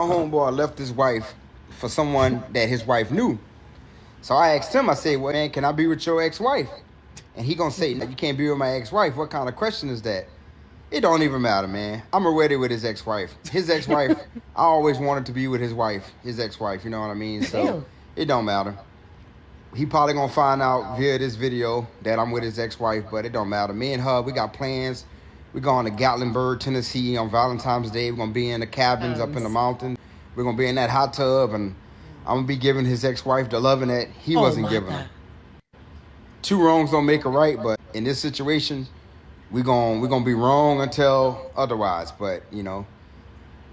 My homeboy left his wife for someone that his wife knew. So I asked him, I said, well, man, can I be with your ex-wife? And he gonna say, no, you can't be with my ex-wife. What kind of question is that? It don't even matter, man. I'm already with his ex-wife. His ex-wife, I always wanted to be with his wife, his ex-wife, you know what I mean? So it don't matter. He probably gonna find out via this video that I'm with his ex-wife, but it don't matter. Me and her, we got plans. We're going to Gatlinburg, Tennessee on Valentine's Day. We're gonna be in the cabins up in the mountains. We're gonna be in that hot tub, and I'm gonna be giving his ex-wife the loving that he wasn't giving her. Two wrongs don't make a right, but in this situation, we're gonna be wrong until otherwise. But you know,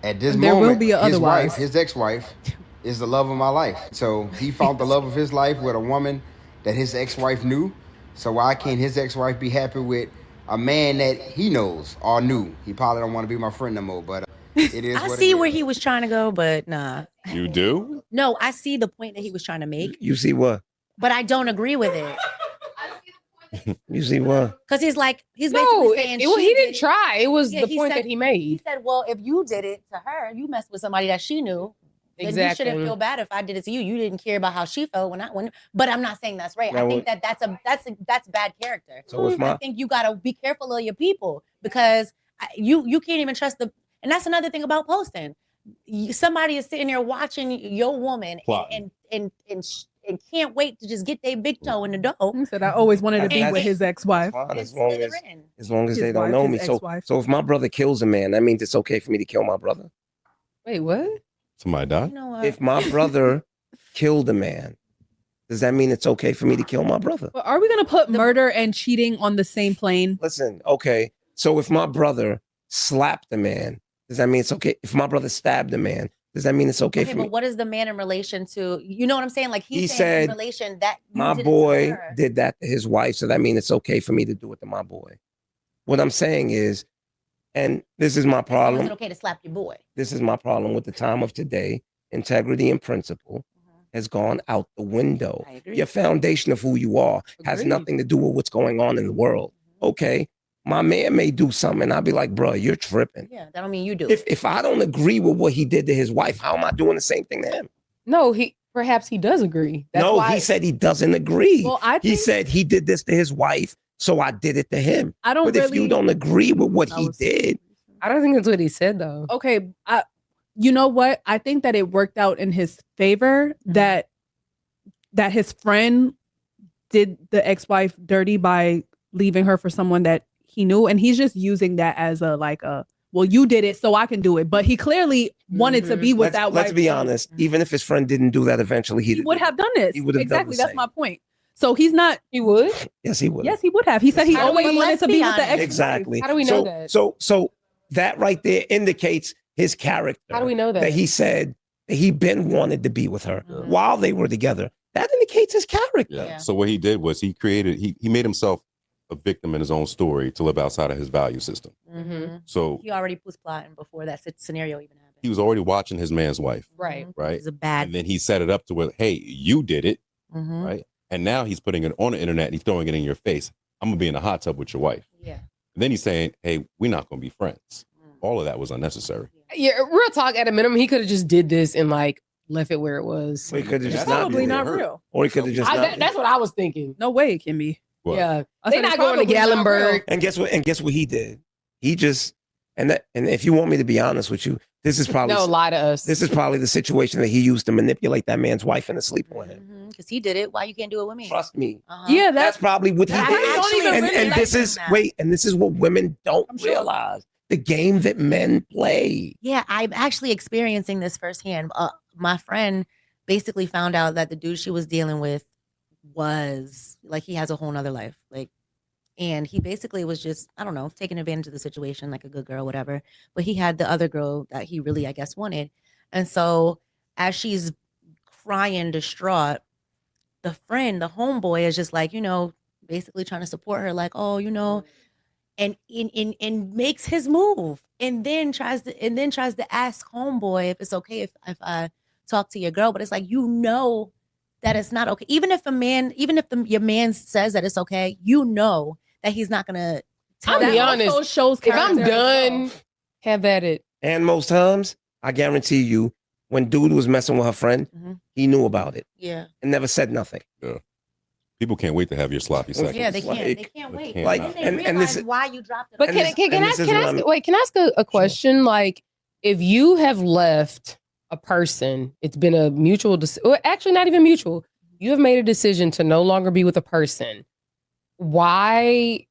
at this moment, will be his wife, his ex-wife, is the love of my life. So he found the love of his life with a woman that his ex-wife knew. So why can't his ex-wife be happy with a man that he knows or knew? He probably don't want to be my friend no more, but it is. I see where he was trying to go, but nah. You do? No, I see the point that he was trying to make. You see what? But I don't agree with it. You see what? Because he's basically saying he didn't try. It was the point that he made. He said, well, if you did it to her, you messed with somebody that she knew. Then you shouldn't feel bad if I did it to you. You didn't care about how she felt when. But I'm not saying that's right. I think that's bad character. So I think you gotta be careful of your people because you can't even trust the. And that's another thing about posting. Somebody is sitting there watching your woman and can't wait to just get their big toe in the dough. He said, I always wanted to be with his ex-wife. As long as they don't know me. So if my brother kills a man, that means it's okay for me to kill my brother. Wait, what? Somebody died? You know what? If my brother killed a man, does that mean it's okay for me to kill my brother? But are we going to put murder and cheating on the same plane? Listen, okay. So if my brother slapped a man, does that mean it's okay? If my brother stabbed a man, does that mean it's okay for me? But what is the man in relation to, you know what I'm saying? Like he said in relation that my boy did that to his wife, so that means it's okay for me to do it to my boy. What I'm saying is, and this is my problem. Is it okay to slap your boy? This is my problem with the time of today. Integrity and principle has gone out the window. Your foundation of who you are has nothing to do with what's going on in the world. Okay? My man may do something and I'll be like, bro, you're tripping. Yeah, that don't mean you do. If I don't agree with what he did to his wife, how am I doing the same thing to him? No, perhaps he does agree. He said he doesn't agree. Well, he said he did this to his wife, so I did it to him. But if you don't agree with what he did. I don't think that's what he said, though. Okay, you know what? I think that it worked out in his favor that his friend did the ex-wife dirty by leaving her for someone that he knew, and he's just using that as well, you did it, so I can do it. But he clearly wanted to be with that wife. Let's be honest. Even if his friend didn't do that, eventually he would have done this. He would have exactly. Done the That's my point. So he's not. He would. Yes, he would. Yes, he would have. He said he always wanted to be with the ex. Exactly. How do we know that? So that right there indicates his character. How do we know that? That he said that he been wanted to be with her while they were together. That indicates his character. Yeah. So what he did was he made himself a victim in his own story to live outside of his value system. Mm-hmm. So he already was plotting before that scenario even happened. He was already watching his man's wife. Right. Right. It was a bad. And then he set it up to where, hey, you did it. Right. And now he's putting it on the internet and he's throwing it in your face. I'm gonna be in a hot tub with your wife. Yeah. And then he's saying, hey, we're not gonna be friends. All of that was unnecessary. Yeah, real talk, at a minimum, he could have just did this and left it where it was. He could have just probably not real. Or he could have just that's what I was thinking. No way it can be. What? Yeah. They're not going to Gallenberg. And guess what he did? He just and if you want me to be honest with you, this is probably lie to us. This is probably the situation that he used to manipulate that man's wife into sleep with him. Because he did it. Why you can't do it with me? Trust me. Yeah, that's probably what he did. And this is what women don't realize. The game that men play. Yeah, I'm actually experiencing this firsthand. My friend basically found out that the dude she was dealing with was like, he has a whole nother life. And he basically was just, I don't know, taking advantage of the situation like a good girl, whatever. But he had the other girl that he really, I guess, wanted. And so as she's crying, distraught, the homeboy is just like, basically trying to support her, like, oh, and makes his move, and then tries to ask homeboy if it's okay if I talk to your girl, but it's like, that it's not okay. Even if your man says that it's okay, that he's not gonna tell. I'll be honest. If I'm done, have at it. And most times, I guarantee you, When dude was messing with her friend, he knew about it. Yeah. And never said nothing. Yeah. People can't wait to have your sloppy seconds. Yeah, they can't. They can't wait. Like, And they and realize this, why you dropped it. But can I ask a question? Like, if you have left a person, it's been a mutual decision. Actually, not even mutual. You have made a decision to no longer be with a person. Why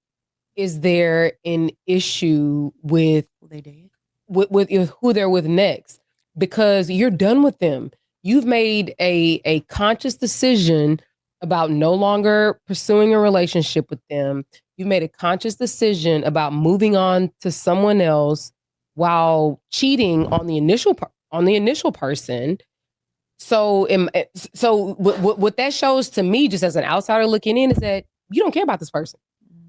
is there an issue with Who they date? with who they're with next? Because you're done with them. You've made a conscious decision about no longer pursuing a relationship with them. You've made a conscious decision about moving on to someone else while cheating on the initial person. So what that shows to me, just as an outsider looking in, is that you don't care about this person.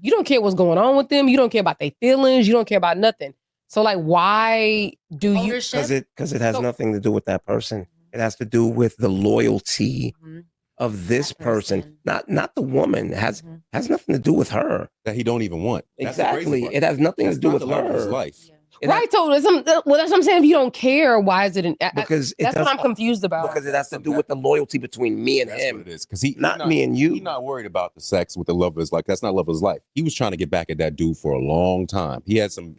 You don't care what's going on with them. You don't care about their feelings. You don't care about nothing. So like, why do you? Because it has nothing to do with that person. It has to do with the loyalty of this person, not the woman. It has nothing to do with her. That he don't even want. Exactly. It has nothing to do with her. His life. Yeah. Right. So that's what I'm saying. If you don't care, why is it? Because that's what I'm confused about. Because it has to do with the loyalty between me and him. What it is. Because not me and you. He's not worried about the sex with the love of his life. That's not love of his life. He was trying to get back at that dude for a long time. He had some.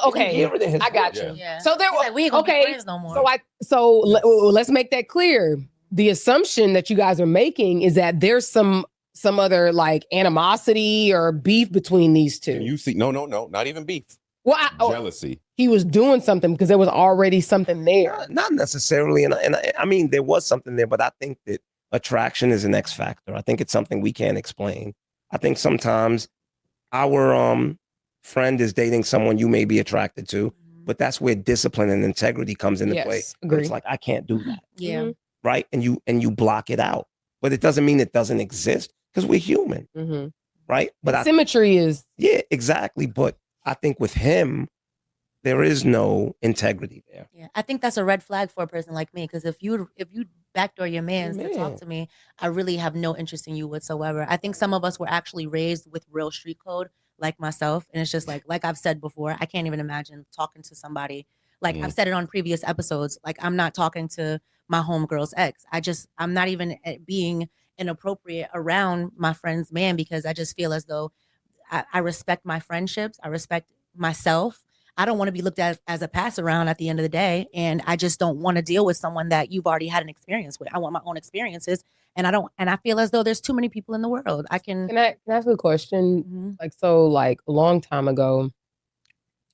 Okay. I got you. Yeah. So there. Like, we ain't gonna be friends no more. Let's make that clear. The assumption that you guys are making is that there's some other like animosity or beef between these two. And you see, no, not even beef. Well, jealousy. He was doing something because there was already something there. Not necessarily, and I mean there was something there, but I think that attraction is an X factor. I think it's something we can't explain. I think sometimes our friend is dating someone you may be attracted to, but that's where discipline and integrity comes into play. It's like, I can't do that. Yeah. Right. And you block it out. But it doesn't mean it doesn't exist because we're human. Right. But symmetry is. Yeah, exactly. But I think with him, there is no integrity there. Yeah. I think that's a red flag for a person like me. Because if you backdoor your man to talk to me, I really have no interest in you whatsoever. I think some of us were actually raised with real street code, like myself. And it's just like I've said before, I can't even imagine talking to somebody. Like I've said it on previous episodes. Like I'm not talking to my homegirl's ex. I'm not even being inappropriate around my friend's man because I just feel as though I respect my friendships. I respect myself. I don't want to be looked at as a pass around at the end of the day. And I just don't want to deal with someone that you've already had an experience with. I want my own experiences. And I feel as though there's too many people in the world. Can I ask you a question? Like a long time ago,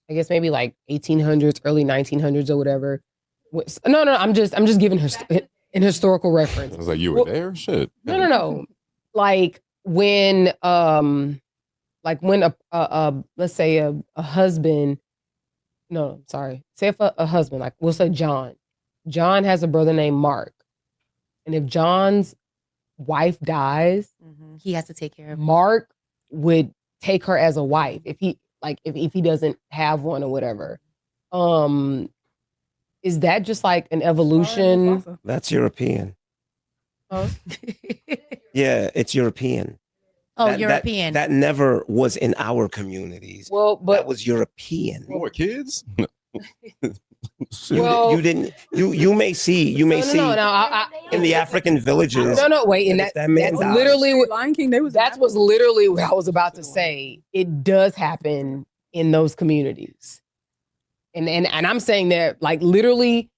I guess maybe like 1800s, early 1900s or whatever. No, I'm just giving her an historical reference. I was like, you were there? Shit. No. Like when let's say a husband. No, sorry. Say if a husband, like we'll say John. John has a brother named Mark, and if John's wife dies, he has to take care of her. Mark would take her as a wife if he doesn't have one or whatever. Is that just like an evolution? That's European. Huh? Yeah, it's European. Oh, European. That never was in our communities. Well, but that was European. More kids? You didn't. You may see. You may see in the African villages. No, wait, and that's literally what Lion King. That was literally what I was about to say. It does happen in those communities, and I'm saying that like literally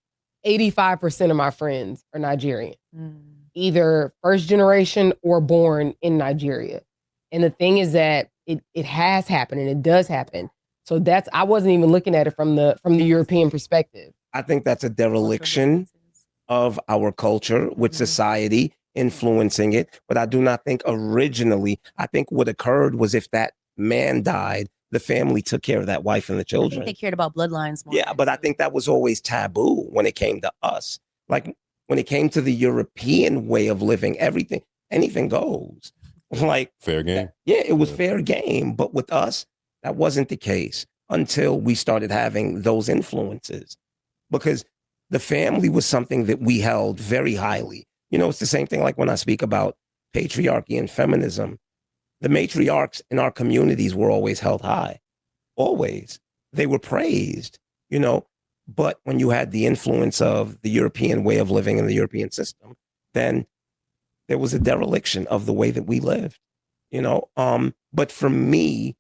85% of my friends are Nigerian, either first generation or born in Nigeria. And the thing is that it has happened and it does happen. So I wasn't even looking at it from the European perspective. I think that's a dereliction of our culture with society influencing it. But I do not think originally, I think what occurred was if that man died, the family took care of that wife and the children. I think they cared about bloodlines more. Yeah, but I think that was always taboo when it came to us. Like when it came to the European way of living, anything goes. Like fair game. It was fair game. But with us, that wasn't the case until we started having those influences. Because the family was something that we held very highly. You know, it's the same thing like when I speak about patriarchy and feminism. The matriarchs in our communities were always held high. Always. They were praised, you know. But when you had the influence of the European way of living and the European system, then there was a dereliction of the way that we lived, you know? But for me,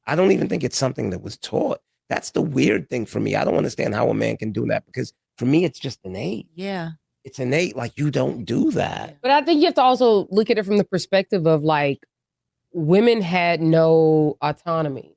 I don't even think it's something that was taught. That's the weird thing for me. I don't understand how a man can do that, because for me, it's just innate. Yeah. It's innate. Like, you don't do that. But I think you have to also look at it from the perspective of like, women had no autonomy.